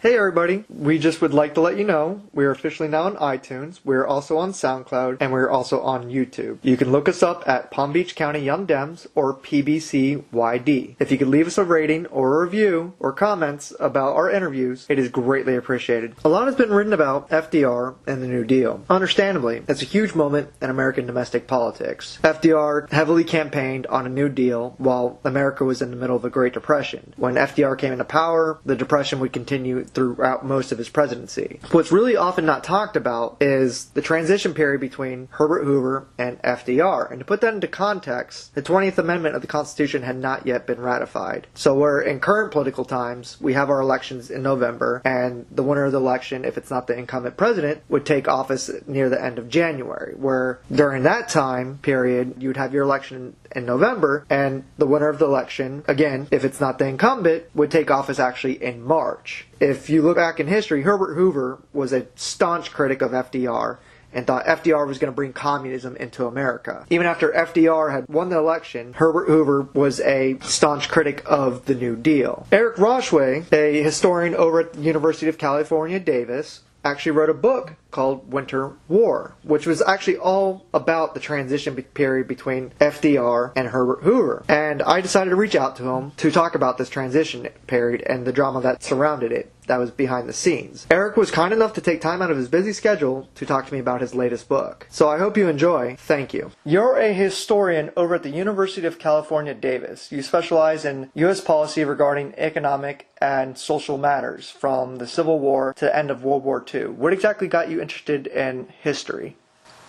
Hey everybody, we just would like to let you know we're officially now on iTunes, we're also on SoundCloud, and we're also on YouTube. You can look us up at Palm Beach County Young Dems or PBCYD. If you could leave us a rating or a review or comments about our interviews, it is greatly appreciated. A lot has been written about FDR and the New Deal. Understandably, it's a huge moment in American domestic politics. FDR heavily campaigned on a New Deal while America was in the middle of a Great Depression. When FDR came into power, the Depression would continue throughout most of his presidency. What's really often not talked about is the transition period between Herbert Hoover and FDR. And to put that into context, the 20th Amendment of the Constitution had not yet been ratified. So where in current political times, we have our elections in November, and the winner of the election, if it's not the incumbent president, would take office near the end of January, where during that time period, you'd have your election in November, and the winner of the election, again, if it's not the incumbent, would take office actually in March. If you look back in history, Herbert Hoover was a staunch critic of FDR and thought FDR was going to bring communism into America. Even after FDR had won the election, Herbert Hoover was a staunch critic of the New Deal. Eric Rauchway, a historian over at the University of California, Davis, actually wrote a book called Winter War, which was actually all about the transition period between FDR and Herbert Hoover. And I decided to reach out to him to talk about this transition period and the drama that surrounded it, that was behind the scenes. Eric was kind enough to take time out of his busy schedule to talk to me about his latest book. So I hope you enjoy. Thank you. You're a historian over at the University of California, Davis. You specialize in U.S. policy regarding economic and social matters from the Civil War to the end of World War II. What exactly got you interested in history?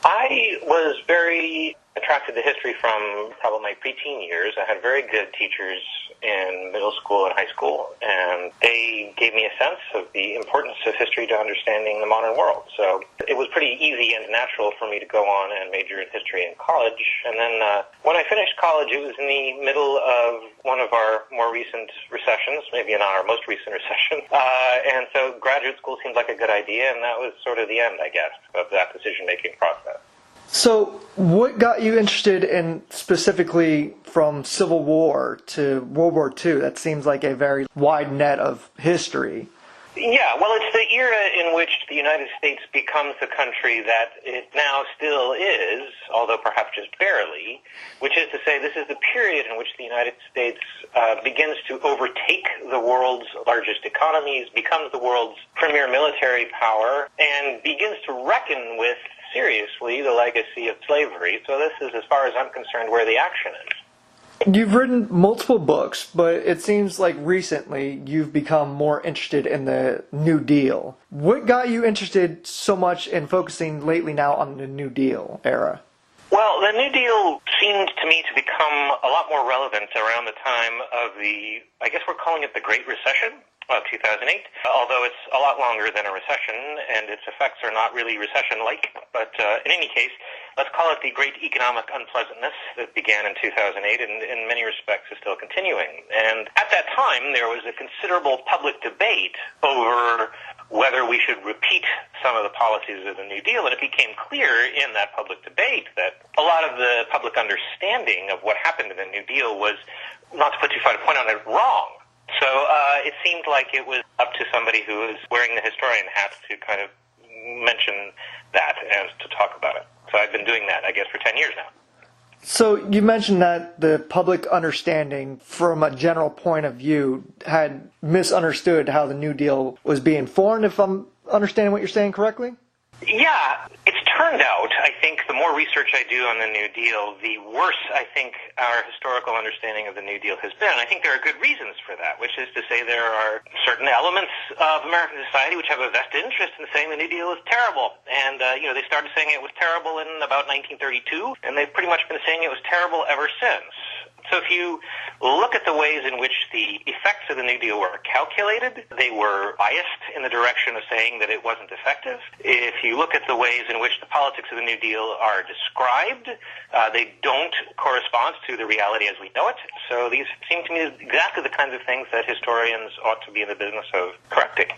I was very attracted to history from probably my preteen years. I had very good teachers in middle school and high school, and they gave me a sense of the importance of history to understanding the modern world. So it was pretty easy and natural for me to go on and major in history in college. And then when I finished college, it was in the middle of one of our more recent recessions, maybe not our most recent recession. And so graduate school seemed like a good idea, and that was sort of the end, I guess, of that decision-making process. So what got you interested in specifically from Civil War to World War II? That seems like a very wide net of history. Yeah, well, it's the era in which the United States becomes the country that it now still is, although perhaps just barely, which is to say this is the period in which the United States begins to overtake the world's largest economies, becomes the world's premier military power, and begins to reckon with seriously the legacy of slavery. So this is, as far as I'm concerned, where the action is. You've written multiple books, but it seems like recently you've become more interested in the New Deal. What got you interested so much in focusing lately now on the New Deal era? Well, the New Deal seemed to me to become a lot more relevant around the time of I guess we're calling it the Great Recession of 2008, although it's a lot longer than a recession, and its effects are not really recession-like. But in any case, let's call it the great economic unpleasantness that began in 2008 and in many respects is still continuing. And at that time, there was a considerable public debate over whether we should repeat some of the policies of the New Deal, and it became clear in that public debate that a lot of the public understanding of what happened in the New Deal was, not to put too fine a point on it, wrong. So it seemed like it was up to somebody who was wearing the historian hat to kind of mention that and to talk about it. So I've been doing that, I guess, for 10 years now. So you mentioned that the public understanding from a general point of view had misunderstood how the New Deal was being formed, if I'm understanding what you're saying correctly? Yeah, it's turned out, I think, the more research I do on the New Deal, the worse I think our historical understanding of the New Deal has been. I think there are good reasons for that, which is to say there are certain elements of American society which have a vested interest in saying the New Deal is terrible. And, they started saying it was terrible in about 1932, and they've pretty much been saying it was terrible ever since. So if you look at the ways in which the effects of the New Deal were calculated, they were biased in the direction of saying that it wasn't effective. If you look at the ways in which the politics of the New Deal are described, they don't correspond to the reality as we know it. So these seem to me exactly the kinds of things that historians ought to be in the business of correcting.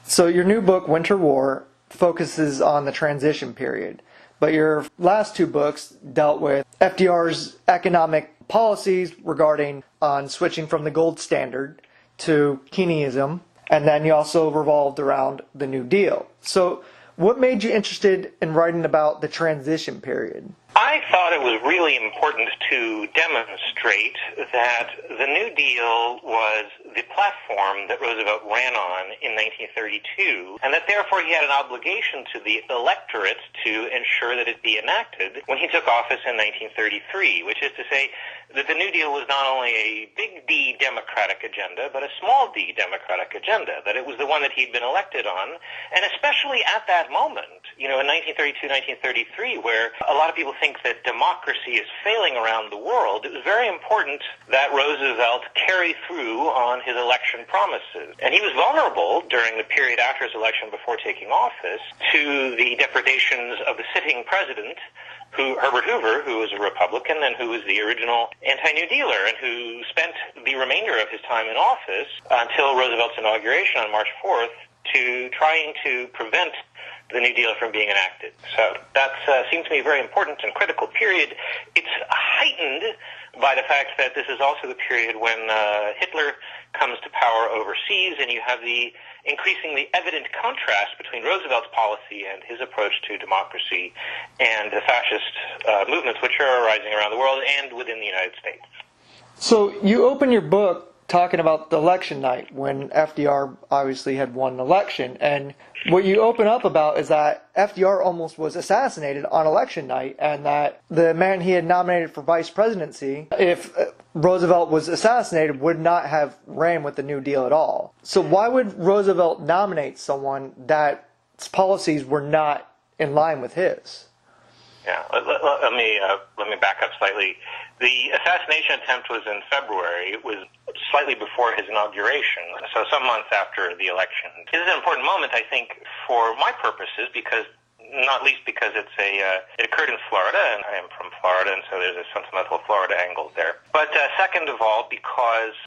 So your new book, Winter War, focuses on the transition period. But your last two books dealt with FDR's economic policies regarding on switching from the gold standard to Keynesianism and then you also revolved around the New Deal. So what made you interested in writing about the transition period? I thought it was really important to demonstrate that the New Deal was the platform that Roosevelt ran on in 1932, and that therefore he had an obligation to the electorate to ensure that it be enacted when he took office in 1933, which is to say that the New Deal was not only a big D Democratic agenda, but a small d Democratic agenda, that it was the one that he'd been elected on, and especially at that moment, in 1932, 1933, where a lot of people think that democracy is failing around the world, it was very important that Roosevelt carry through on his election promises. And he was vulnerable during the period after his election before taking office to the depredations of the sitting president, Herbert Hoover, who was a Republican and who was the original anti-New Dealer, and who spent the remainder of his time in office until Roosevelt's inauguration on March 4th to trying to prevent the New Deal from being enacted. So that seems to me a very important and critical period. It's heightened by the fact that this is also the period when Hitler comes to power overseas, and you have the increasingly evident contrast between Roosevelt's policy and his approach to democracy and the fascist movements which are arising around the world and within the United States. So you open your book talking about the election night when FDR obviously had won an election, and what you open up about is that FDR almost was assassinated on election night, and that the man he had nominated for vice presidency, if Roosevelt was assassinated, would not have ran with the New Deal at all. So why would Roosevelt nominate someone that policies were not in line with his? Yeah, let me back up slightly. The assassination attempt was in February. It was slightly before his inauguration, so some months after the election. This is an important moment, I think, for my purposes, not least because it occurred in Florida, and I am from Florida, and so there's a sentimental Florida angle there. But second of all, because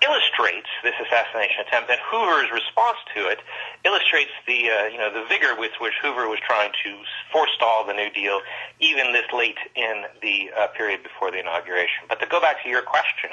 illustrates this assassination attempt, and Hoover's response to it illustrates the vigor with which Hoover was trying to forestall the New Deal, even this late in the period before the inauguration. But to go back to your question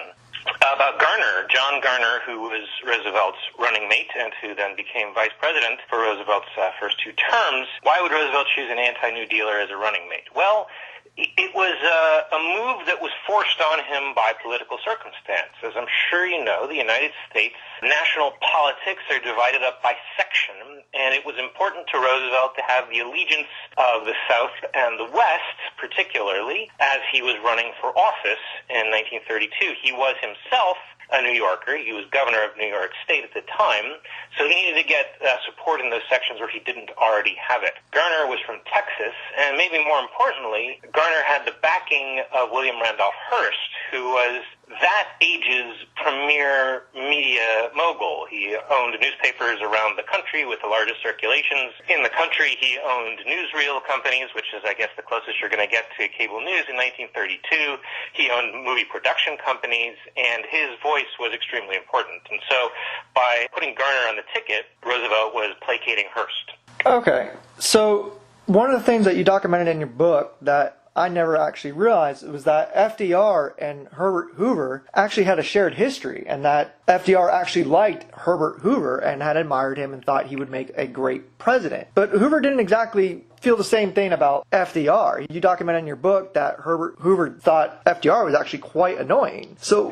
about Garner, John Garner, who was Roosevelt's running mate and who then became vice president for Roosevelt's first two terms, why would Roosevelt choose an anti-New Dealer as a running mate? Well, it was a move that was forced on him by political circumstance. As I'm sure you know, the United States national politics are divided up by section, and it was important to Roosevelt to have the allegiance of the South and the West, particularly, as he was running for office in 1932. He was himself a New Yorker. He was governor of New York State at the time, so he needed to get support in those sections where he didn't already have it. Garner was from Texas, and maybe more importantly, Garner had the backing of William Randolph Hearst, who was that age's premier media mogul. He owned newspapers around the country with the largest circulations in the country. He owned newsreel companies, which is, I guess, the closest you're going to get to cable news in 1932. He owned movie production companies, and his voice was extremely important. And so by putting Garner on the ticket, Roosevelt was placating Hearst. Okay. So one of the things that you documented in your book that I never actually realized was that FDR and Herbert Hoover actually had a shared history, and that FDR actually liked Herbert Hoover and had admired him and thought he would make a great president. But Hoover didn't exactly feel the same thing about FDR. You document in your book that Herbert Hoover thought FDR was actually quite annoying. So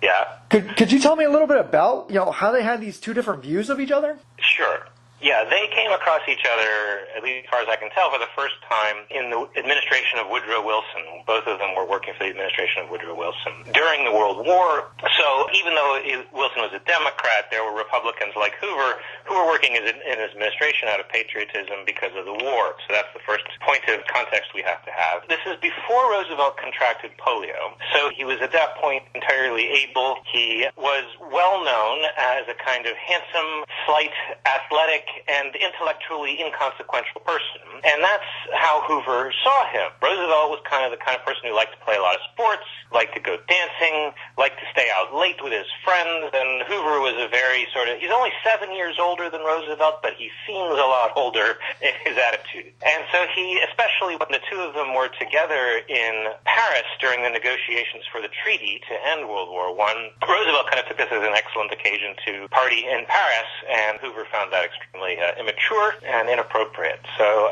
yeah. Could you tell me a little bit about, how they had these two different views of each other? Sure. Yeah, they came across each other, at least as far as I can tell, for the first time in the administration of Woodrow Wilson. Both of them were working for the administration of Woodrow Wilson during the World War. So even though Wilson was a Democrat, there were Republicans like Hoover who were working in his administration out of patriotism because of the war. So that's the first point of context we have to have. This is before Roosevelt contracted polio. So he was at that point entirely able. He was well known as a kind of handsome, slight, athletic, and intellectually inconsequential person. and that's how Hoover saw him. Roosevelt was kind of the kind of person who liked to play a lot of sports, liked to go dancing, liked to stay out late with his friends, and Hoover was a very he's only 7 years older than Roosevelt, but he seems a lot older in his attitude. And so he, especially when the two of them were together in Paris during the negotiations for the treaty to end World War I, Roosevelt kind of took this as an excellent occasion to party in Paris, and Hoover found that extremely immature and inappropriate. So,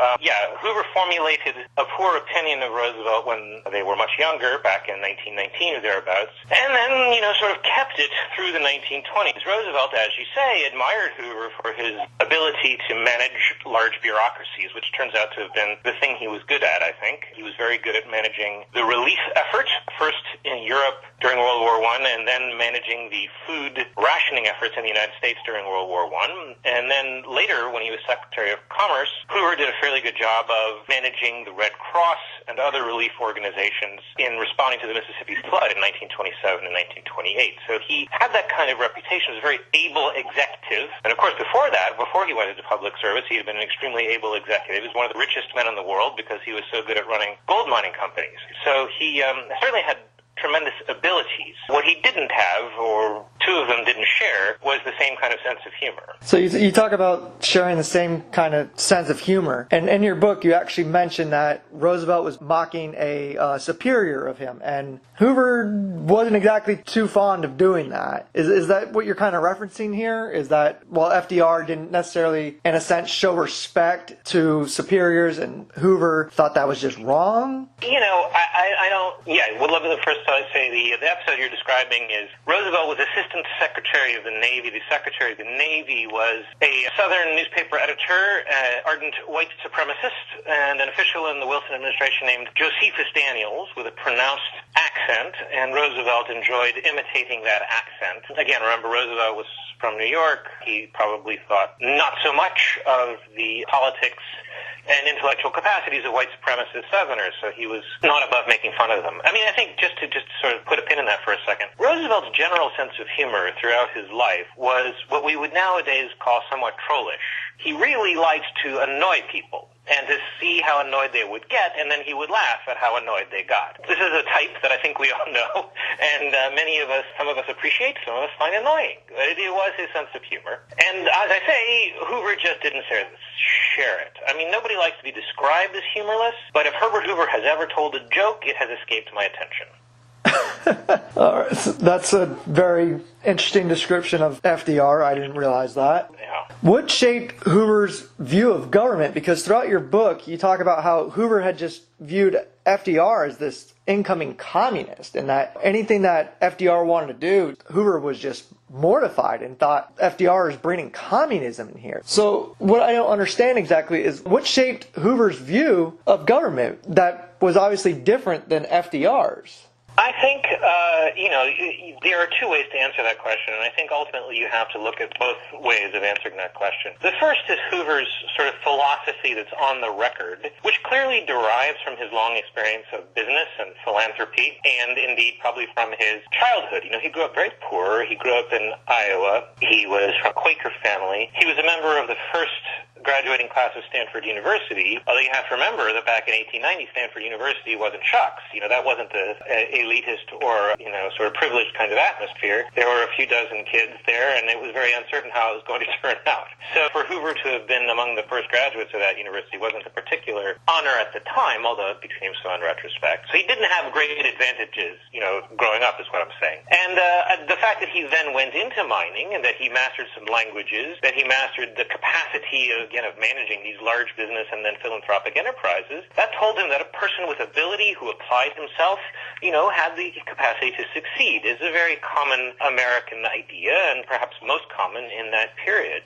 Hoover formulated a poor opinion of Roosevelt when they were much younger, back in 1919 or thereabouts, and then, sort of kept it through the 1920s. Roosevelt, as you say, admired Hoover for his ability to manage large bureaucracies, which turns out to have been the thing he was good at, I think. He was very good at managing the relief effort, first in Europe during World War I, and then managing the food rationing efforts in the United States during World War I. And then later, when he was Secretary of Commerce, Hoover did a fairly good job of managing the Red Cross and other relief organizations in responding to the Mississippi flood in 1927 and 1928. So he had that kind of reputation as a very able executive. And of course, before that, before he went into public service, he had been an extremely able executive. He was one of the richest men in the world because he was so good at running gold mining companies. So he certainly had tremendous abilities. What he didn't have, or two of them didn't share, was the same kind of sense of humor. So you talk about sharing the same kind of sense of humor. And in your book, you actually mentioned that Roosevelt was mocking a superior of him, and Hoover wasn't exactly too fond of doing that. Is that what you're kind of referencing here? Is that, well, FDR didn't necessarily, in a sense, show respect to superiors, and Hoover thought that was just wrong? I don't, would love to first say the episode you're describing is Roosevelt was Assistant Secretary of the Navy. The Secretary of the Navy was a Southern newspaper editor, ardent white supremacist, and an official in the Wilson administration named Josephus Daniels with a pronounced accent, and Roosevelt enjoyed imitating that accent. Again, remember, Roosevelt was from New York. He probably thought not so much of the politics and intellectual capacities of white supremacist Southerners, so he was not above making fun of them. I mean, I think just to sort of put a pin in that for a second, Roosevelt's general sense of humor throughout his life was what we would nowadays call somewhat trollish. He really liked to annoy people and to see how annoyed they would get, and then he would laugh at how annoyed they got. This is a type that I think we all know, and many of us, some of us appreciate, some of us find annoying. It was his sense of humor. And as I say, Hoover just didn't share it. I mean, nobody likes to be described as humorless, but if Herbert Hoover has ever told a joke, it has escaped my attention. All right, so that's a very interesting description of FDR. I didn't realize that. Yeah. What shaped Hoover's view of government? Because throughout your book, you talk about how Hoover had just viewed FDR as this incoming communist, and that anything that FDR wanted to do, Hoover was just mortified and thought FDR is bringing communism in here. So what I don't understand exactly is what shaped Hoover's view of government that was obviously different than FDR's? I think, there are two ways to answer that question, and I think ultimately you have to look at both ways of answering that question. The first is Hoover's sort of philosophy that's on the record, which clearly derives from his long experience of business and philanthropy, and indeed probably from his childhood. He grew up very poor. He grew up in Iowa. He was from a Quaker family. He was a member of the first graduating class of Stanford University, although you have to remember that back in 1890, Stanford University wasn't shucks. That wasn't the elitist or, sort of privileged kind of atmosphere. There were a few dozen kids there, and it was very uncertain how it was going to turn out. So for Hoover to have been among the first graduates of that university wasn't a particular honor at the time, although it became so in retrospect. So he didn't have great advantages, growing up is what I'm saying. And the fact that he then went into mining and that he mastered some languages, that he mastered the capacity of managing these large business and then philanthropic enterprises, that told him that a person with ability who applied himself, had the capacity to succeed. Is a very common American idea, and perhaps most common in that period.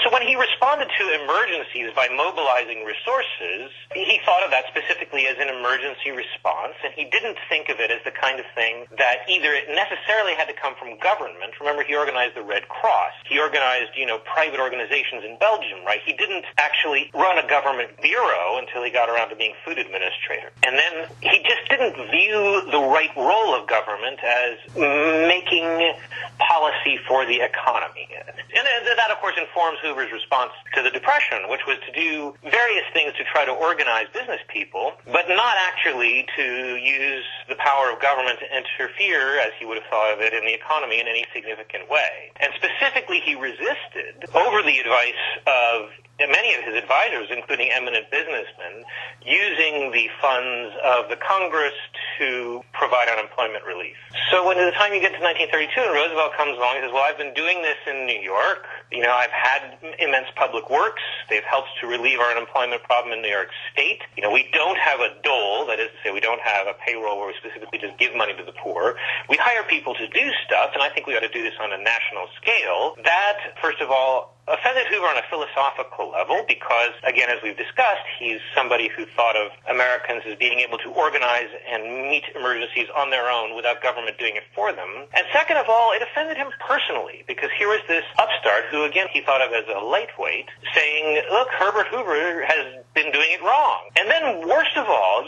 So when he responded to emergencies by mobilizing resources, he thought of that specifically as an emergency response, and he didn't think of it as the kind of thing that either it necessarily had to come from government. Remember, he organized the Red Cross. He organized, private organizations in Belgium, right? He didn't actually run a government bureau until he got around to being food administrator. And then he just didn't view the right role of government as making policy for the economy. And that, of course, course, informs Hoover's response to the Depression, which was to do various things to try to organize business people, but not actually to use the power of government to interfere, as he would have thought of it, in the economy in any significant way. And specifically, he resisted, over the advice of many of his advisors, including eminent businessmen, using the funds of the Congress to provide unemployment relief. So when by the time you get to 1932 and Roosevelt comes along, he says, well, I've been doing this in New York. I've had immense public works. They've helped to relieve our unemployment problem in New York State. We don't have a dole, that is to say, we don't have a payroll where we specifically just give money to the poor. We hire people to do stuff, and I think we ought to do this on a national scale. That, first of all, offended Hoover on a philosophical level because, again, as we've discussed, he's somebody who thought of Americans as being able to organize and meet emergencies on their own without government doing it for them. And second of all, it offended him personally because here was this upstart who, again, he thought of as a lightweight, saying, look, Herbert Hoover has been doing it wrong. And then, worst of all,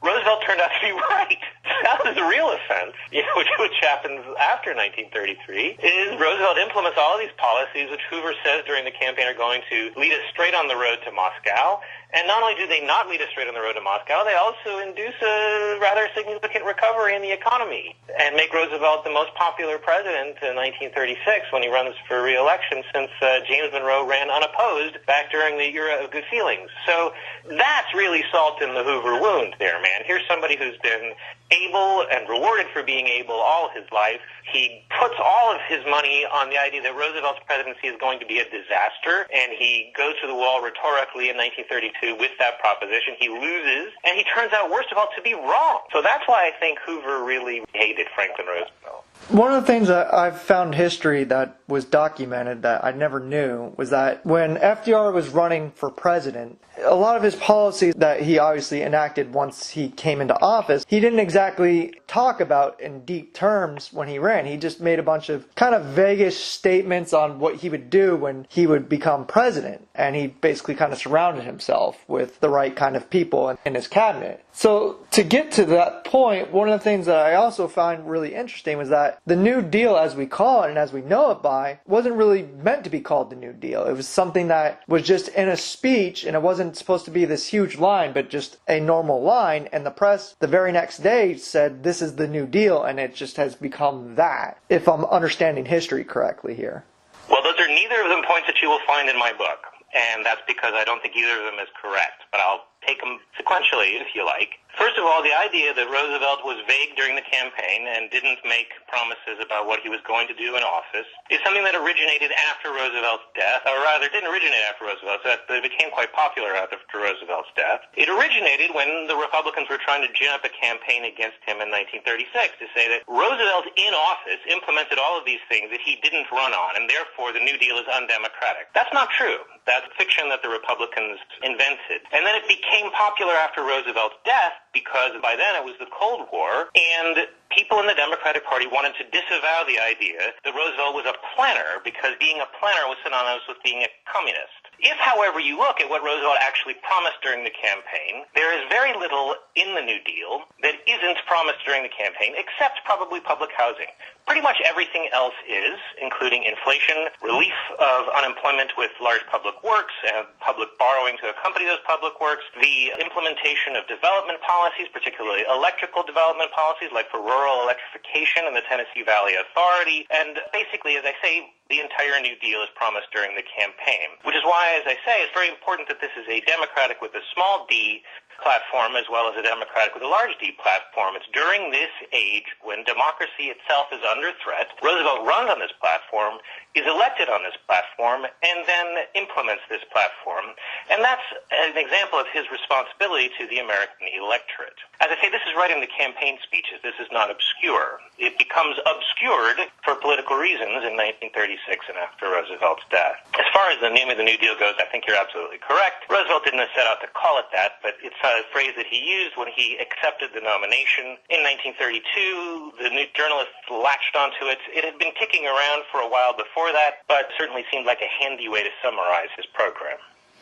Roosevelt turned out to be right. That was the real offense, which happens after 1933, is Roosevelt implements all of these policies which Hoover says during the campaign are going to lead us straight on the road to Moscow. And not only do they not lead us straight on the road to Moscow, they also induce a rather significant recovery in the economy and make Roosevelt the most popular president in 1936 when he runs for re-election since James Monroe ran unopposed back during the era of good feelings. So that's really salt in the Hoover wound there, man. Here's somebody who's been able and rewarded for being able all his life. He puts all of his money on the idea that Roosevelt's presidency is going to be a disaster, and he goes to the wall rhetorically in 1932 with that proposition. He loses, and he turns out, worst of all, to be wrong. So that's why I think Hoover really hated Franklin Roosevelt. One of the things that I've found history that was documented that I never knew was that when FDR was running for president, a lot of his policies that he obviously enacted once he came into office, he didn't exactly talk about in deep terms when he ran. He just made a bunch of kind of vaguish statements on what he would do when he would become president. And he basically kind of surrounded himself with the right kind of people in his cabinet. So to get to that point, one of the things that I also find really interesting was that the New Deal, as we call it and as we know it by, wasn't really meant to be called the New Deal. It was something that was just in a speech, and it wasn't supposed to be this huge line, but just a normal line. And the press the very next day said, this is the New Deal, and it just has become that, if I'm understanding history correctly here. Well, those are neither of them points that you will find in my book, and that's because I don't think either of them is correct, but I'll take them sequentially, if you like. First of all, the idea that Roosevelt was vague during the campaign and didn't make promises about what he was going to do in office is something that originated after Roosevelt's death, or rather, didn't originate after Roosevelt's death, but it became quite popular after Roosevelt's death. It originated when the Republicans were trying to gin up a campaign against him in 1936 to say that Roosevelt in office implemented all of these things that he didn't run on, and therefore the New Deal is undemocratic. That's not true. That's fiction that the Republicans invented. And then it became popular after Roosevelt's death because by then it was the Cold War, and people in the Democratic Party wanted to disavow the idea that Roosevelt was a planner because being a planner was synonymous with being a communist. If, however, you look at what Roosevelt actually promised during the campaign, there is very little in the New Deal that isn't promised during the campaign, except probably public housing. Pretty much everything else is, including inflation, relief of unemployment with large public works, and public borrowing to accompany those public works, the implementation of development policies, particularly electrical development policies, like for rural electrification and the Tennessee Valley Authority, and basically, as I say, the entire New Deal is promised during the campaign, which is why, as I say, it's very important that this is a Democratic with a small d platform as well as a Democratic with a large D platform. It's during this age when democracy itself is under threat. Roosevelt runs on this platform, is elected on this platform, and then implements this platform. And that's an example of his responsibility to the American electorate. As I say, this is right in the campaign speeches. This is not obscure. It becomes obscured for political reasons in 1936 and after Roosevelt's death. As far as the name of the New Deal goes, I think you're absolutely correct. Roosevelt didn't set out to call it that, but it's a phrase that he used when he accepted the nomination. In 1932, the New journalists latched onto it. It had been kicking around for a while before that, but certainly seemed like a handy way to summarize his program.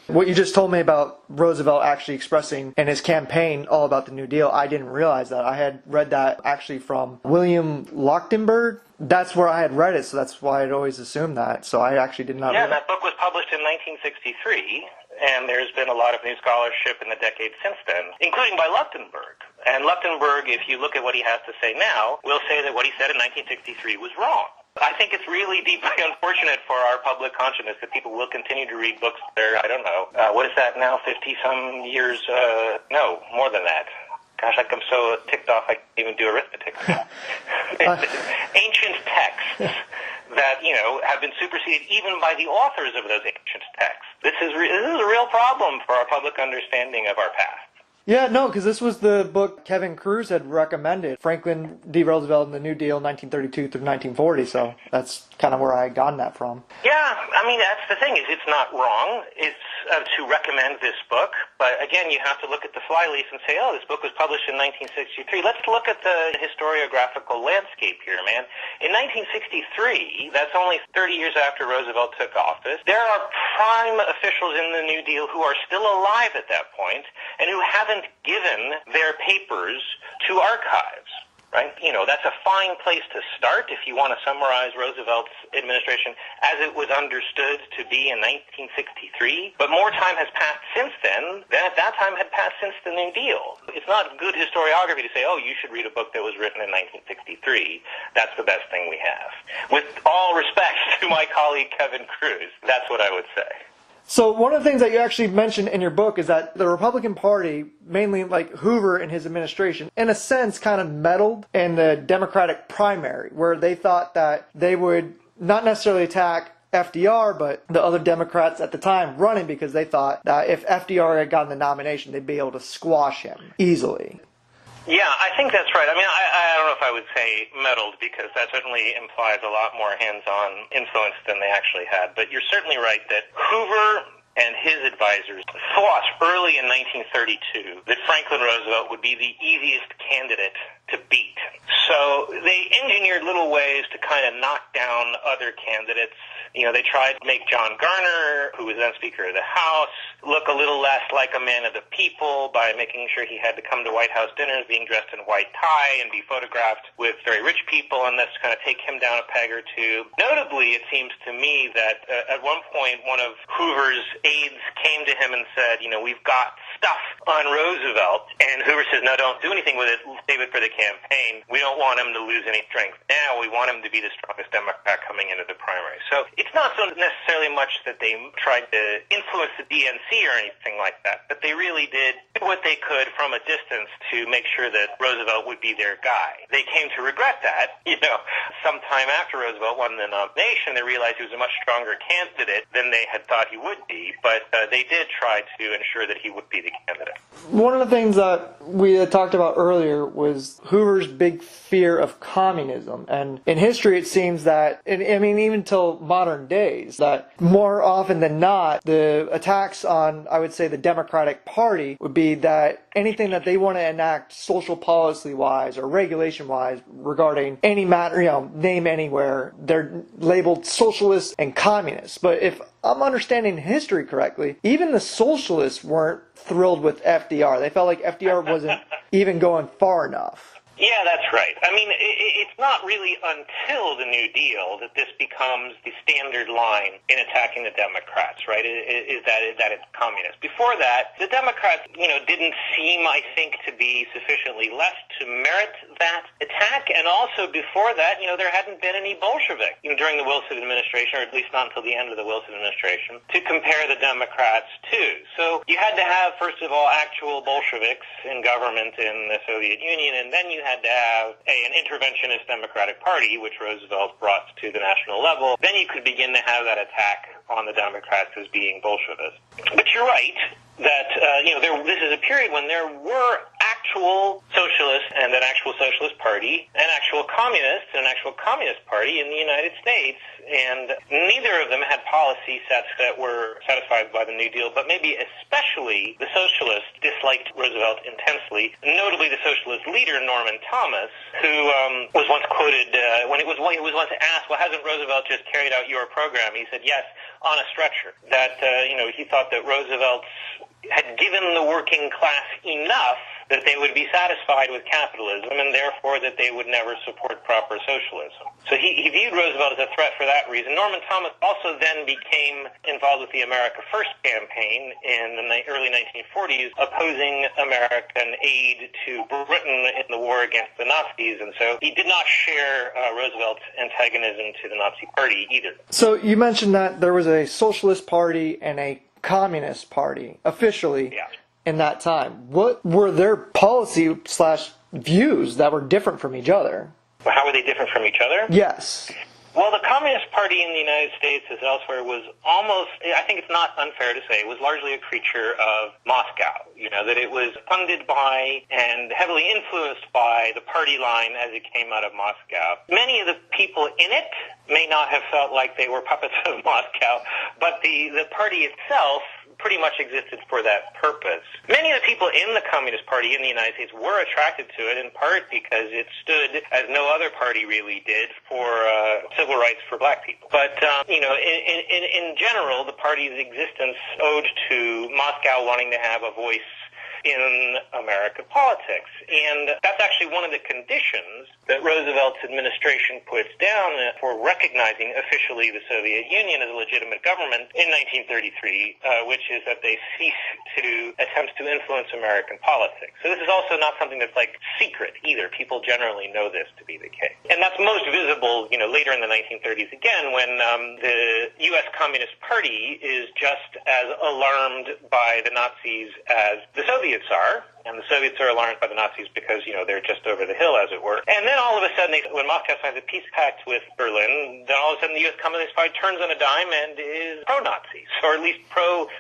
What you just told me about Roosevelt actually expressing in his campaign all about the New Deal, I didn't realize that. I had read that actually from William Lochtenberg. That's where I had read it, so that's why I'd always assumed that. So I actually did not. Yeah, that book was published in 1963, and there's been a lot of new scholarship in the decades since then, including by Lochtenberg. And Lochtenberg, if you look at what he has to say now, will say that what he said in 1963 was wrong. I think it's really deeply unfortunate for our public consciousness that people will continue to read books that are, I don't know, what is that now, 50-some years? No, more than that. Gosh, I'm so ticked off I can't even do arithmetic. Ancient texts that, have been superseded even by the authors of those ancient texts. This is a real problem for our public understanding of our past. Yeah, no, because this was the book Kevin Cruz had recommended, Franklin D. Roosevelt and the New Deal, 1932 through 1940, so that's kind of where I had gotten that from. Yeah, I mean, that's the thing, is it's not wrong. It's to recommend this book, but again, you have to look at the flyleaf and say, oh, this book was published in 1963. Let's look at the historiographical landscape here, man. In 1963, that's only 30 years after Roosevelt took office, there are prime officials in the New Deal who are still alive at that point and who haven't given their papers to archives. Right? That's a fine place to start if you want to summarize Roosevelt's administration as it was understood to be in 1963. But more time has passed since then than at that time had passed since the New Deal. It's not good historiography to say, oh, you should read a book that was written in 1963. That's the best thing we have. With all respect to my colleague Kevin Cruz, that's what I would say. So one of the things that you actually mentioned in your book is that the Republican Party, mainly like Hoover and his administration, in a sense kind of meddled in the Democratic primary, where they thought that they would not necessarily attack FDR, but the other Democrats at the time running, because they thought that if FDR had gotten the nomination, they'd be able to squash him easily. Yeah, I think that's right. I mean, I don't know if I would say meddled, because that certainly implies a lot more hands-on influence than they actually had. But you're certainly right that Hoover and his advisors thought early in 1932 that Franklin Roosevelt would be the easiest candidate to beat. So they engineered little ways to kind of knock down other candidates. They tried to make John Garner, who was then Speaker of the House, look a little less like a man of the people by making sure he had to come to White House dinners being dressed in white tie and be photographed with very rich people, and that's kind of take him down a peg or two. Notably, it seems to me that at one point one of Hoover's aides came to him and said, we've got stuff on Roosevelt, and Hoover says, no, don't do anything with it, save it for the campaign. We don't want him to lose any strength now. We want him to be the strongest Democrat coming into the primary. So it's not so necessarily much that they tried to influence the DNC or anything like that, but they really did what they could from a distance to make sure that Roosevelt would be their guy. They came to regret that, sometime after Roosevelt won the nomination. They realized he was a much stronger candidate than they had thought he would be, but they did try to ensure that he would be the candidate. One of the things that we had talked about earlier was Hoover's big fear of communism. And in history, it seems that, even till modern days, that more often than not, the attacks on, I would say, the Democratic Party would be that anything that they want to enact social policy-wise or regulation-wise regarding any matter, name anywhere, they're labeled socialists and communists. But if I'm understanding history correctly, even the socialists weren't thrilled with FDR. They felt like FDR wasn't even going far enough. Yeah, that's right. It's not really until the New Deal that this becomes the standard line in attacking the Democrats, right, is that it's communist. Before that, the Democrats, didn't seem, I think, to be sufficiently left to merit that attack. And also before that, there hadn't been any Bolshevik during the Wilson administration, or at least not until the end of the Wilson administration, to compare the Democrats to. So you had to have, first of all, actual Bolsheviks in government in the Soviet Union, and then you had to have an interventionist Democratic Party, which Roosevelt brought to the national level. Then you could begin to have that attack on the Democrats as being Bolshevists. But you're right that this is a period when there were actual socialist and an actual socialist party, an actual communist and an actual communist party in the United States, and neither of them had policy sets that were satisfied by the New Deal, but maybe especially the socialists disliked Roosevelt intensely, notably the socialist leader, Norman Thomas, who was once quoted, when he was once asked, well, hasn't Roosevelt just carried out your program? He said, yes, on a stretcher. That, he thought that Roosevelt had given the working class enough that they would be satisfied with capitalism and therefore that they would never support proper socialism. So he viewed Roosevelt as a threat for that reason. Norman Thomas also then became involved with the America First campaign in the early 1940s, opposing American aid to Britain in the war against the Nazis, and so he did not share Roosevelt's antagonism to the Nazi Party either. So you mentioned that there was a socialist party and a communist party officially in that time. What were their policy/views that were different from each other? Well, how were they different from each other? Yes. Well, the Communist Party in the United States, as elsewhere, was almost, I think it's not unfair to say, was largely a creature of Moscow. That it was funded by and heavily influenced by the party line as it came out of Moscow. Many of the people in it may not have felt like they were puppets of Moscow, but the party itself pretty much existed for that purpose. Many of the people in the Communist Party in the United States were attracted to it, in part because it stood, as no other party really did, for civil rights for black people. But, in general, the party's existence owed to Moscow wanting to have a voice in American politics. And that's actually one of the conditions that Roosevelt's administration puts down for recognizing officially the Soviet Union as a legitimate government in 1933, which is that they cease to attempt to influence American politics. So this is also not something that's like secret either. People generally know this to be the case. And that's most visible, later in the 1930s again when the U.S. Communist Party is just as alarmed by the Nazis as the Soviets are, and the Soviets are alarmed by the Nazis because, they're just over the hill, as it were. And then all of a sudden, when Moscow signs a peace pact with Berlin, then all of a sudden the U.S. Communist Party turns on a dime and is pro-Nazis, or at least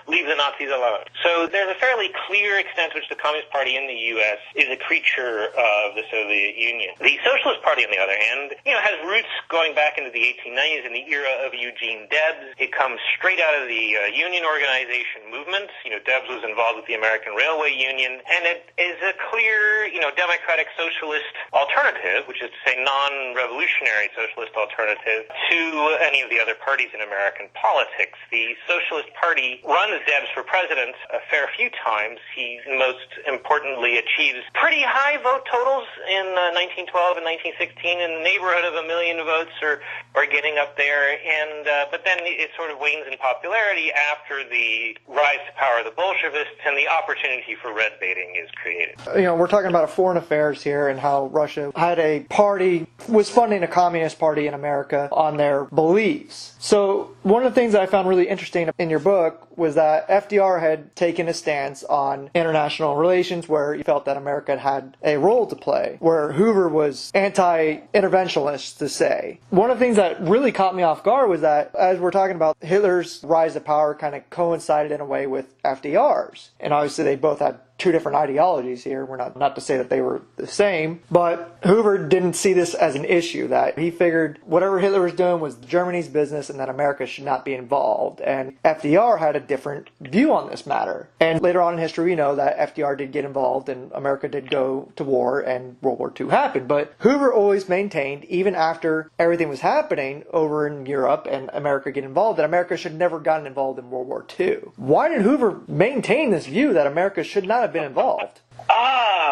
leave the Nazis alone. So there's a fairly clear extent to which the Communist Party in the U.S. is a creature of the Soviet Union. The Socialist Party, on the other hand, has roots going back into the 1890s in the era of Eugene Debs. It comes straight out of the union organization movement. Debs was involved with the American Railway Union, and it is a clear, democratic socialist alternative, which is to say non-revolutionary socialist alternative to any of the other parties in American politics. The Socialist Party runs Debs for president a fair few times. He most importantly achieves pretty high vote totals in 1912 and 1916, in the neighborhood of 1 million votes or getting up there, and but then it sort of wanes in popularity after the rise to power of the Bolshevists and the opportunity for red baiting is created. We're talking about foreign affairs here and how Russia had a party, was funding a communist party in America on their beliefs. So one of the things I found really interesting in your book was that FDR had taken a stance on international relations where he felt that America had a role to play, where Hoover was anti-interventionist, to say. One of the things that really caught me off guard was that, as we're talking about, Hitler's rise to power kind of coincided in a way with FDR's. And obviously they both had two different ideologies here. We're not to say that they were the same, but Hoover didn't see this as an issue, that he figured whatever Hitler was doing was Germany's business and that America should not be involved. And FDR had a different view on this matter. And later on in history, we know that FDR did get involved and America did go to war and World War II happened. But Hoover always maintained, even after everything was happening over in Europe and America get involved, that America should never have gotten involved in World War II. Why did Hoover maintain this view that America should not have been involved?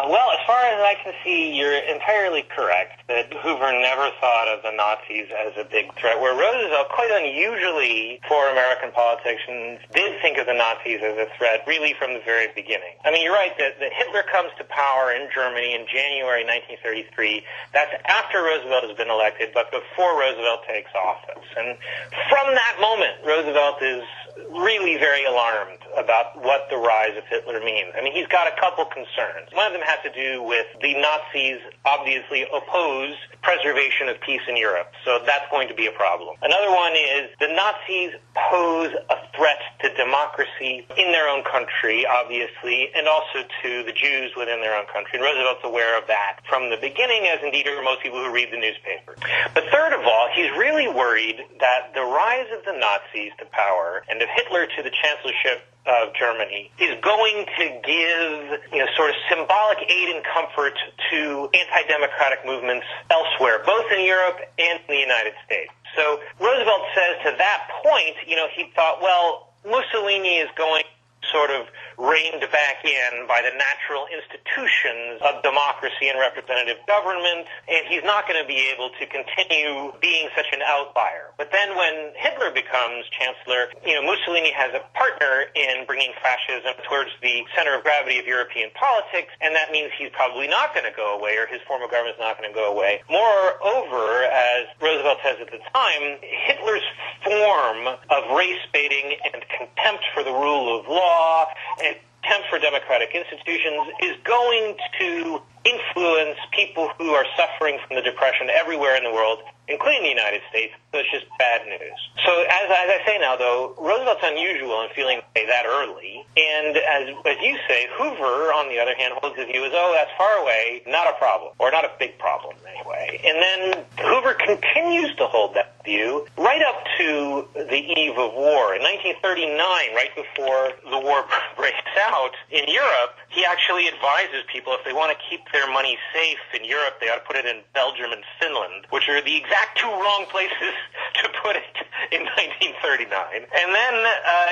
Well, as far as I can see, you're entirely correct that Hoover never thought of the Nazis as a big threat, where Roosevelt, quite unusually for American politicians, did think of the Nazis as a threat really from the very beginning. I mean, you're right that Hitler comes to power in Germany in January 1933. That's after Roosevelt has been elected, but before Roosevelt takes office. And from that moment, Roosevelt is really very alarmed about what the rise of Hitler means. I mean, he's got a couple concerns. concerns. One of them has to do with the Nazis obviously oppose preservation of peace in Europe, so that's going to be a problem. Another one is the Nazis pose a threat to democracy in their own country, obviously, and also to the Jews within their own country. And Roosevelt's aware of that from the beginning, as indeed are most people who read the newspaper. But third of all, he's really worried that the rise of the Nazis to power and of Hitler to the chancellorship of Germany is going to give, sort of symbolic aid and comfort to anti-democratic movements elsewhere, both in Europe and in the United States. So Roosevelt says to that point, he thought, well, Mussolini is going sort of reined back in by the natural institutions of democracy and representative government, and he's not going to be able to continue being such an outlier. But then when Hitler becomes chancellor, Mussolini has a partner in bringing fascism towards the center of gravity of European politics, and that means he's probably not going to go away, or his form of government is not going to go away. Moreover, as Roosevelt says at the time, Hitler's form of race baiting and contempt for the rule of law and contempt for democratic institutions is going to influence people who are suffering from the Depression everywhere in the world, including the United States. So it's just bad news. So as I say now, though, Roosevelt's unusual in feeling that early. And as you say, Hoover, on the other hand, holds the view as, that's far away, not a problem, or not a big problem anyway. And then Hoover continues to hold that view right up to the eve of war. In 1939, right before the war breaks out in Europe, he actually advises people if they want to keep their money safe in Europe, they ought to put it in Belgium and Finland, which are the exact two wrong places to put it in 1939. And then,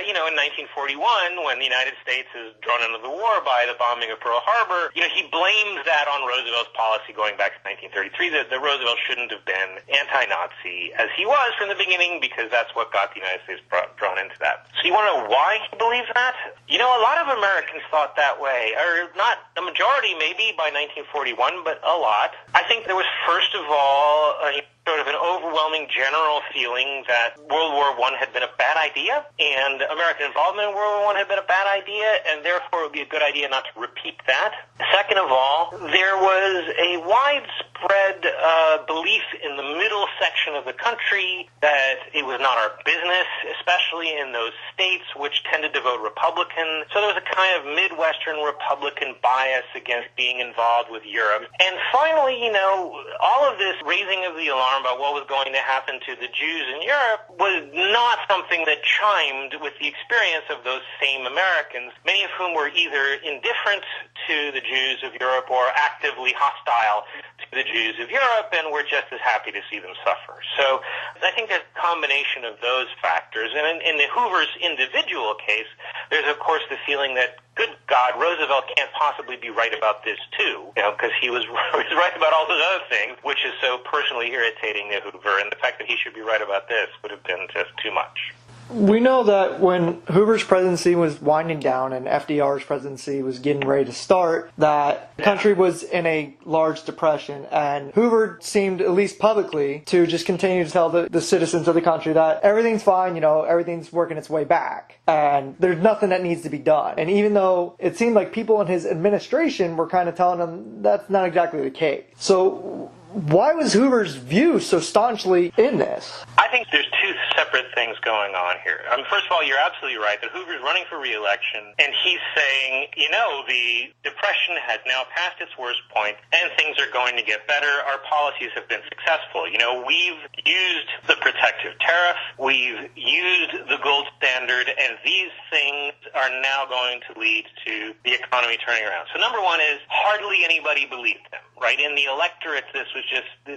in 1941, when the United States is drawn into the war by the bombing of Pearl Harbor, he blames that on Roosevelt's policy going back to 1933, that Roosevelt shouldn't have been anti-Nazi as he was from the beginning, because that's what got the United States drawn into that. So you want to know why he believes that? A lot of Americans thought that way, or not a majority maybe by 1941, but a lot. I think there was, first of all, sort of an overwhelming general feeling that World War I had been a bad idea, and American involvement in World War I had been a bad idea, and therefore it would be a good idea not to repeat that. Second of all, there was a widespread belief in the middle section of the country that it was not our business, especially in those states which tended to vote Republican. So there was a kind of Midwestern Republican bias against being involved with Europe. And finally, all of this raising of the alarm about what was going to happen to the Jews in Europe was not something that chimed with the experience of those same Americans, many of whom were either indifferent to the Jews of Europe or actively hostile to the Jews of Europe, and were just as happy to see them suffer. So I think there's a combination of those factors. And in the Hoover's individual case, there's, of course, the feeling that, good God, Roosevelt can't possibly be right about this too, because he was right about all those other things, which is so personally irritating to Hoover, and the fact that he should be right about this would have been just too much. We know that when Hoover's presidency was winding down and FDR's presidency was getting ready to start, that the country was in a large depression, and Hoover seemed, at least publicly, to just continue to tell the citizens of the country that everything's fine, everything's working its way back, and there's nothing that needs to be done. And even though it seemed like people in his administration were kind of telling him that's not exactly the case. So why was Hoover's view so staunchly in this? I think there's two separate things going on here. First of all, you're absolutely right that Hoover's running for re-election, and he's saying, the Depression has now passed its worst point, and things are going to get better. Our policies have been successful. We've used the protective tariff, we've used the gold standard, and these things are now going to lead to the economy turning around. So number one is hardly anybody believed him, right? In the electorate, this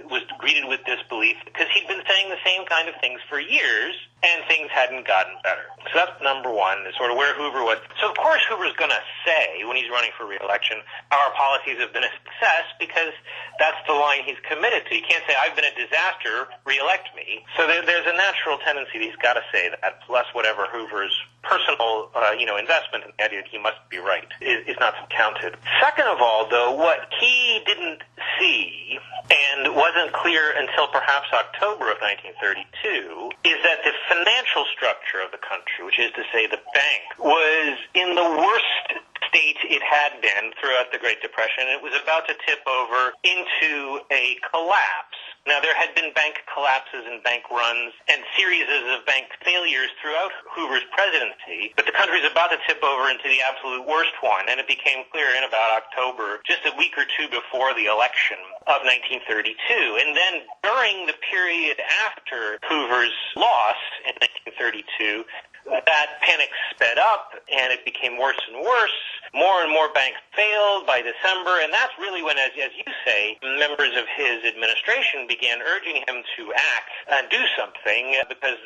was greeted with disbelief because he'd been saying the same kind of things for years, and things hadn't gotten better. So that's number one, is sort of where Hoover was. So of course Hoover's going to say, when he's running for re-election, our policies have been a success, because that's the line he's committed to. He can't say, I've been a disaster, re-elect me. So there's a natural tendency that he's got to say that, plus whatever Hoover's personal, investment in the idea that he must be right is not counted. Second of all, though, what he didn't see, and wasn't clear until perhaps October of 1932, is that the financial structure of the country, which is to say the bank, was in the worst state it had been throughout the Great Depression. It was about to tip over into a collapse. Now, there had been bank collapses and bank runs and series of bank failures throughout Hoover's presidency, but the country was about to tip over into the absolute worst one, and it became clear in about October, just a week or two before the election of 1932. And then during the period after Hoover's loss in 1932, that panic sped up, and it became worse and worse. More and more banks failed by December, and that's really when, as you say, members of his administration began urging him to act and do something, because,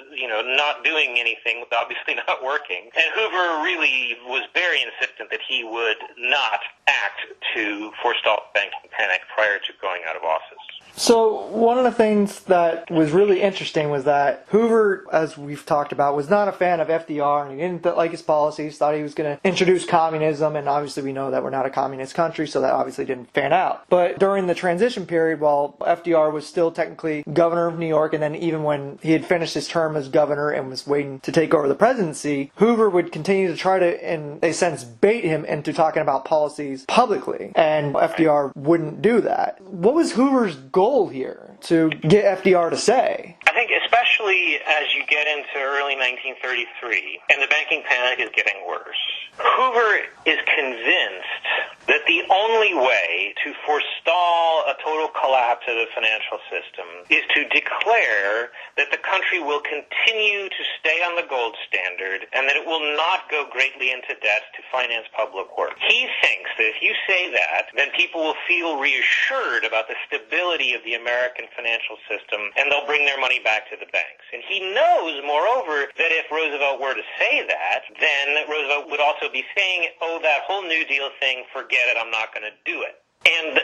not doing anything was obviously not working. And Hoover really was very insistent that he would not act to forestall the banking panic prior to going out of office. So one of the things that was really interesting was that Hoover, as we've talked about, was not a fan of FDR, and he didn't like his policies, thought he was going to introduce communism, and obviously we know that we're not a communist country, so that obviously didn't fan out. But during the transition period, while FDR was still technically governor of New York, and then even when he had finished his term as governor and was waiting to take over the presidency, Hoover would continue to try to, in a sense, bait him into talking about policies publicly, and FDR wouldn't do that. What was Hoover's goal here to get FDR to say? I think especially as you get into early 1933 and the banking panic is getting worse, Hoover is convinced that the only way to forestall a total collapse of the financial system is to declare that the country will continue to stay on the gold standard and that it will not go greatly into debt to finance public work. He thinks that if you say that, then people will feel reassured about the stability of the American financial system, and they'll bring their money back to the banks. And he knows, moreover, that if Roosevelt were to say that, then Roosevelt would also be saying, oh, that whole New Deal thing, forget it, I'm not going to do it. And,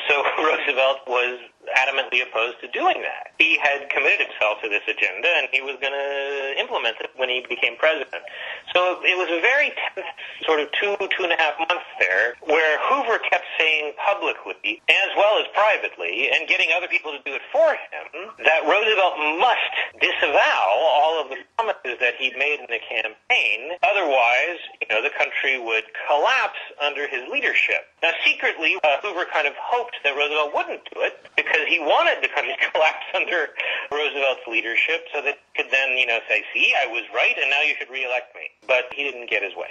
so Roosevelt was adamantly opposed to doing that. He had committed himself to this agenda, and he was going to implement it when he became president. So it was a very tense sort of 2.5 months there, where Hoover kept saying publicly, as well as privately, and getting other people to do it for him, that Roosevelt must disavow all of the promises that he'd made in the campaign. Otherwise, the country would collapse under his leadership. Now, secretly, Hoover kind of hoped that Roosevelt wouldn't do it, because he wanted the country to collapse under Roosevelt's leadership so that he could then, say, see, I was right, and now you should reelect me. But he didn't get his way.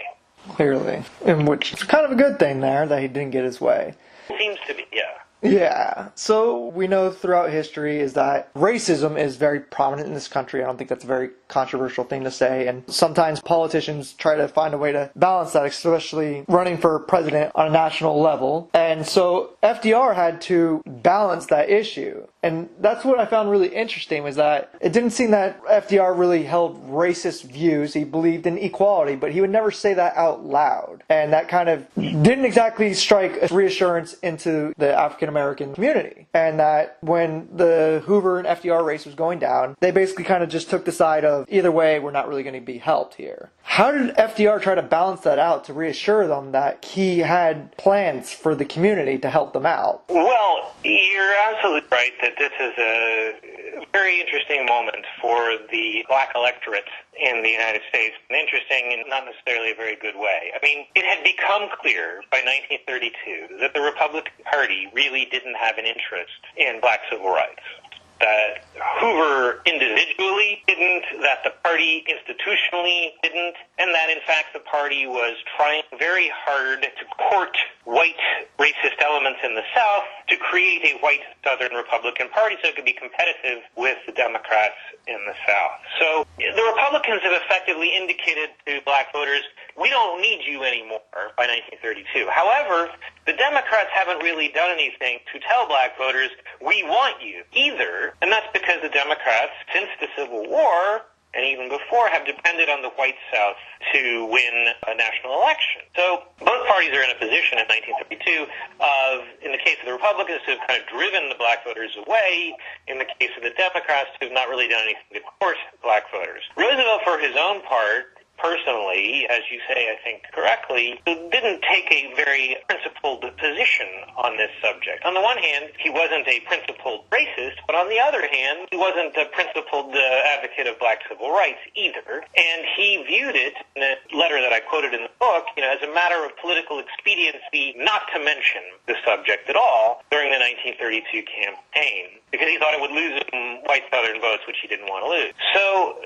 Clearly. And which is kind of a good thing there, that he didn't get his way. Seems to be, yeah. Yeah, so we know throughout history is that racism is very prominent in this country. I don't think that's a very controversial thing to say, and sometimes politicians try to find a way to balance that, especially running for president on a national level. And so FDR had to balance that issue. And that's what I found really interesting, was that it didn't seem that FDR really held racist views. He believed in equality, but he would never say that out loud. And that kind of didn't exactly strike a reassurance into the African American community. And that when the Hoover and FDR race was going down, they basically kind of just took the side of, either way, we're not really going to be helped here. How did FDR try to balance that out to reassure them that he had plans for the community to help them out? Well, you're absolutely right that this is a very interesting moment for the black electorate in the United States. An interesting and not necessarily a very good way. I mean, it had become clear by 1932 that the Republican Party really didn't have an interest in black civil rights. That Hoover individually didn't, that the party institutionally didn't, and that in fact the party was trying very hard to court white racist elements in the South to create a white Southern Republican Party so it could be competitive with the Democrats in the South. So the Republicans have effectively indicated to black voters, we don't need you anymore by 1932. However, the Democrats haven't really done anything to tell black voters, we want you either. And that's because the Democrats, since the Civil War, and even before, have depended on the white South to win a national election. So both parties are in a position in 1932 of, in the case of the Republicans, to have kind of driven the black voters away, in the case of the Democrats, to have not really done anything to court black voters. Roosevelt, for his own part, personally, as you say, I think correctly, didn't take a very principled position on this subject. On the one hand, he wasn't a principled racist, but on the other hand, he wasn't a principled advocate of black civil rights either. And he viewed it, in a letter that I quoted in the book, as a matter of political expediency not to mention the subject at all during the 1932 campaign, because he thought it would lose him white Southern votes, which he didn't want to lose. So,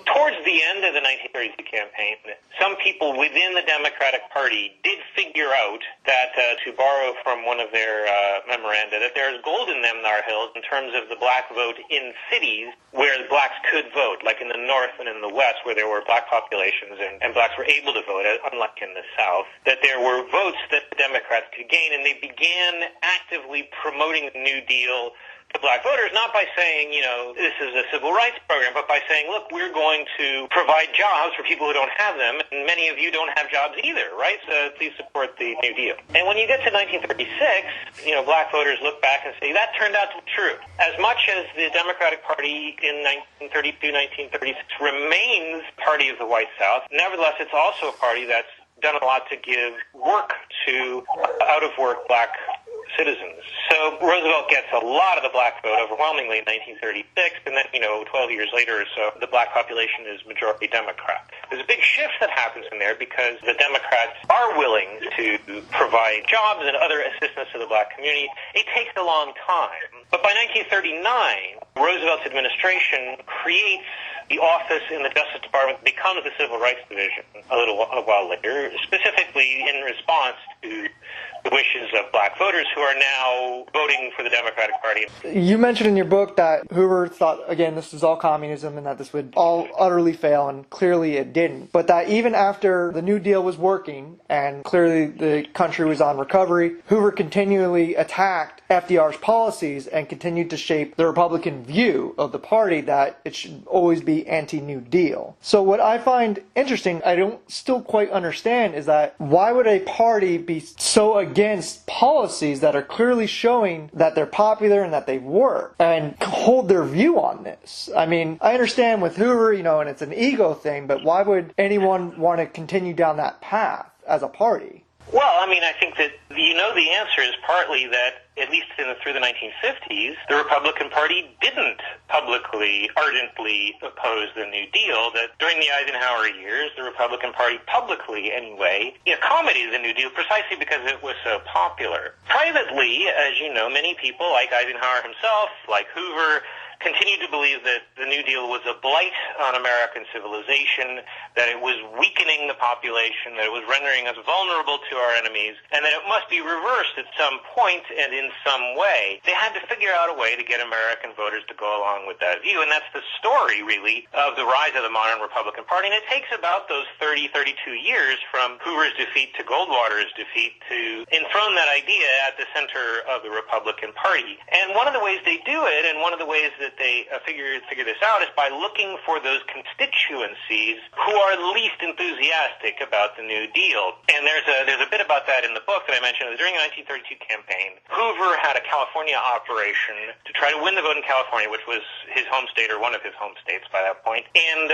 towards the end of the 1932 campaign, some people within the Democratic Party did figure out that, to borrow from one of their memoranda, that there's gold in them Nar Hills in terms of the black vote in cities where blacks could vote, like in the North and in the West, where there were black populations and blacks were able to vote, unlike in the South, that there were votes that the Democrats could gain, and they began actively promoting the New Deal to black voters, not by saying, this is a civil rights program, but by saying, look, we're going to provide jobs for people who don't have them, and many of you don't have jobs either, right? So please support the New Deal. And when you get to 1936, black voters look back and say, that turned out to be true. As much as the Democratic Party in 1932, 1936 remains party of the white South, nevertheless, it's also a party that's done a lot to give work to out-of-work black citizens. So Roosevelt gets a lot of the black vote overwhelmingly in 1936, and then, 12 years later or so, the black population is majority Democrat. There's a big shift that happens in there because the Democrats are willing to provide jobs and other assistance to the black community. It takes a long time. But by 1939, Roosevelt's administration creates the office in the Justice Department, becomes the Civil Rights Division a while later, specifically in response to the wishes of black voters who are now voting for the Democratic Party. You mentioned in your book that Hoover thought, again, this was all communism and that this would all utterly fail, and clearly it didn't. But that even after the New Deal was working and clearly the country was on recovery, Hoover continually attacked FDR's policies and continued to shape the Republican view of the party that it should always be anti-New Deal. So what I find interesting, I don't still quite understand, is that why would a party be so against policies that are clearly showing that they're popular and that they work, and hold their view on this? I mean, I understand with Hoover, and it's an ego thing, but why would anyone want to continue down that path as a party? Well, I think that, the answer is partly that, at least through the 1950s, the Republican Party didn't publicly, ardently oppose the New Deal, that during the Eisenhower years, the Republican Party publicly, anyway, accommodated the New Deal precisely because it was so popular. Privately, as you know, many people, like Eisenhower himself, like Hoover, continued to believe that the New Deal was a blight on American civilization, that it was weakening the population, that it was rendering us vulnerable to our enemies, and that it must be reversed at some point and in some way. They had to figure out a way to get American voters to go along with that view, and that's the story, really, of the rise of the modern Republican Party. And it takes about those 32 years from Hoover's defeat to Goldwater's defeat to enthrone that idea at the center of the Republican Party. And one of the ways they do it, and one of the ways that they figure this out, is by looking for those constituencies who are least enthusiastic about the New Deal. And there's a bit about that in the book that I mentioned. During the 1932 campaign, Hoover had a California operation to try to win the vote in California, which was his home state, or one of his home states by that point. And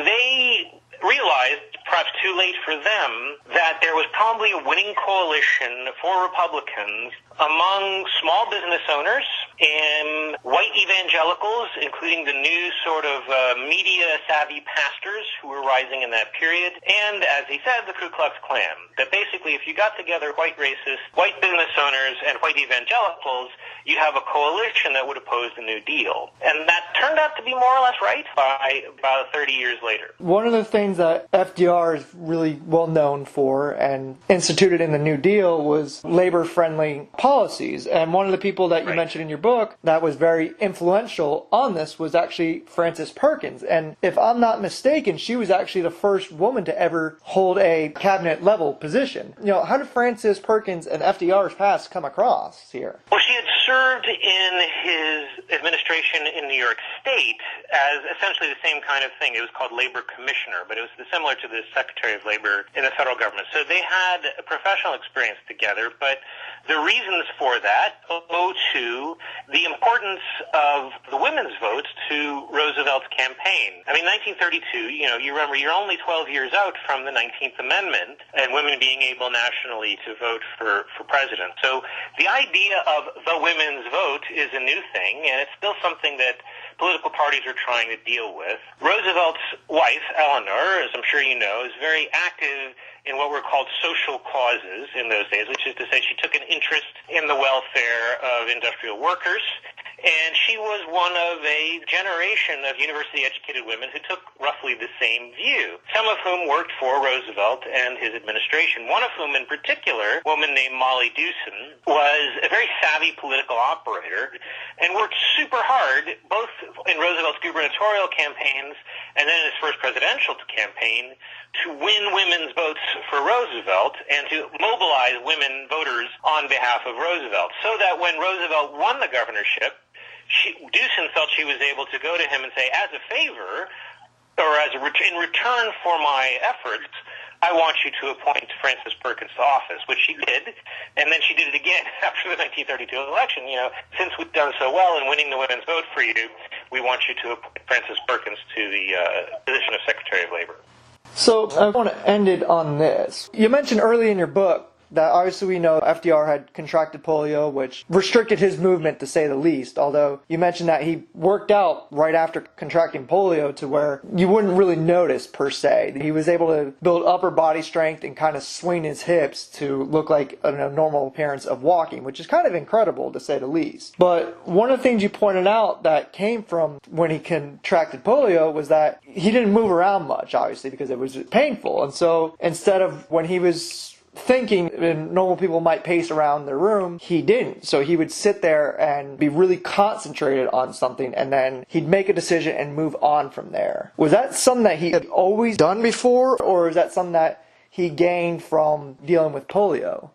they realized, perhaps too late for them, that there was probably a winning coalition for Republicans among small business owners and white evangelicals, including the new sort of media-savvy pastors who were rising in that period, and, as he said, the Ku Klux Klan. That basically, if you got together white racists, white business owners, and white evangelicals, you'd have a coalition that would oppose the New Deal. And that turned out to be more or less right by about 30 years later. One of the things that FDR is really well known for and instituted in the New Deal was labor-friendly policies. And one of the people that you mentioned in your book that was very influential on this was actually Frances Perkins. And if I'm not mistaken, she was actually the first woman to ever hold a cabinet-level position. How did Frances Perkins and FDR's past come across here? Well, she had served in his administration in New York State as essentially the same kind of thing. It was called labor commissioner, but it was similar to the Secretary of Labor in the federal government. So they had a professional experience together, but the reasons for that owe to the importance of the women's vote to Roosevelt's campaign. I mean, 1932, you remember you're only 12 years out from the 19th Amendment and women being able nationally to vote for president. So the idea of the women's vote is a new thing, and it's still something that political parties are trying to deal with. Roosevelt's wife, Eleanor, as I'm sure you know, is very active in what were called social causes in those days, which is to say she took an interest in the welfare of industrial workers, and she was one of a generation of university-educated women who took roughly the same view, some of whom worked for Roosevelt and his administration, one of whom in particular, a woman named Molly Dewson, was a very savvy political operator and worked super hard, both in Roosevelt's gubernatorial campaigns and then in his first presidential campaign, to win women's votes for Roosevelt and to mobilize women voters on behalf of Roosevelt, so that when Roosevelt won the governorship, Dewson felt she was able to go to him and say, as a favor, or in return for my efforts, I want you to appoint Frances Perkins to office, which she did, and then she did it again after the 1932 election. Since we've done so well in winning the women's vote for you, we want you to appoint Frances Perkins to the position of Secretary of Labor. So I want to end it on this. You mentioned early in your book that obviously we know FDR had contracted polio, which restricted his movement to say the least, although you mentioned that he worked out right after contracting polio to where you wouldn't really notice per se. He was able to build upper body strength and kind of swing his hips to look like a normal appearance of walking, which is kind of incredible to say the least. But one of the things you pointed out that came from when he contracted polio was that he didn't move around much, obviously, because it was painful. And so instead of when he was thinking normal people might pace around their room, he didn't. So he would sit there and be really concentrated on something, and then he'd make a decision and move on from there. Was that something that he had always done before, or is that something that he gained from dealing with polio?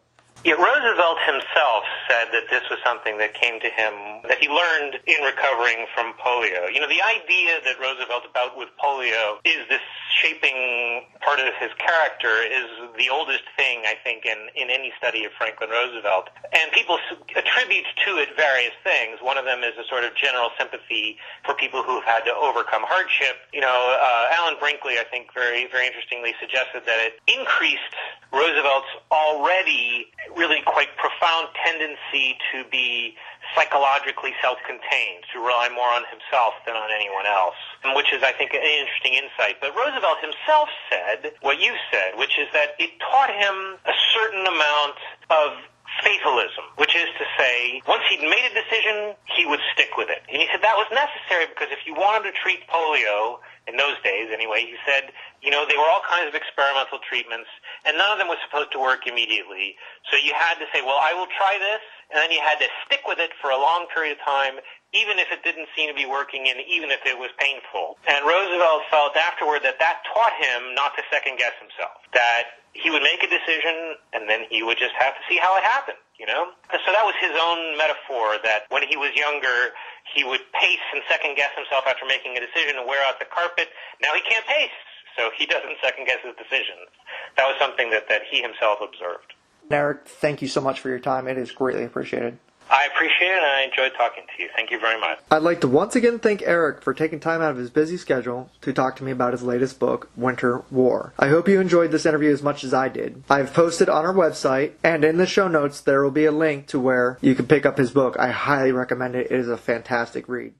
Yeah, Roosevelt himself said that this was something that came to him, that he learned in recovering from polio. The idea that Roosevelt about with polio is this shaping part of his character is the oldest thing, I think, in any study of Franklin Roosevelt. And people attribute to it various things. One of them is a sort of general sympathy for people who've had to overcome hardship. Alan Brinkley, I think, very, very interestingly suggested that it increased Roosevelt's already really quite profound tendency to be psychologically self-contained, to rely more on himself than on anyone else, which is, I think, an interesting insight. But Roosevelt himself said what you said, which is that it taught him a certain amount of fatalism, which is to say, once he'd made a decision, he would stick with it. And he said that was necessary because if you wanted to treat polio, in those days anyway, he said, they were all kinds of experimental treatments, and none of them was supposed to work immediately. So you had to say, well, I will try this, and then you had to stick with it for a long period of time, even if it didn't seem to be working and even if it was painful. And Roosevelt felt afterward that taught him not to second-guess himself, that he would make a decision, and then he would just have to see how it happened, And so that was his own metaphor, that when he was younger, he would pace and second-guess himself after making a decision and wear out the carpet. Now he can't pace, so he doesn't second-guess his decisions. That was something that he himself observed. Eric, thank you so much for your time. It is greatly appreciated. I appreciate it, and I enjoyed talking to you. Thank you very much. I'd like to once again thank Eric for taking time out of his busy schedule to talk to me about his latest book, Winter War. I hope you enjoyed this interview as much as I did. I've posted on our website, and in the show notes there will be a link to where you can pick up his book. I highly recommend it. It is a fantastic read.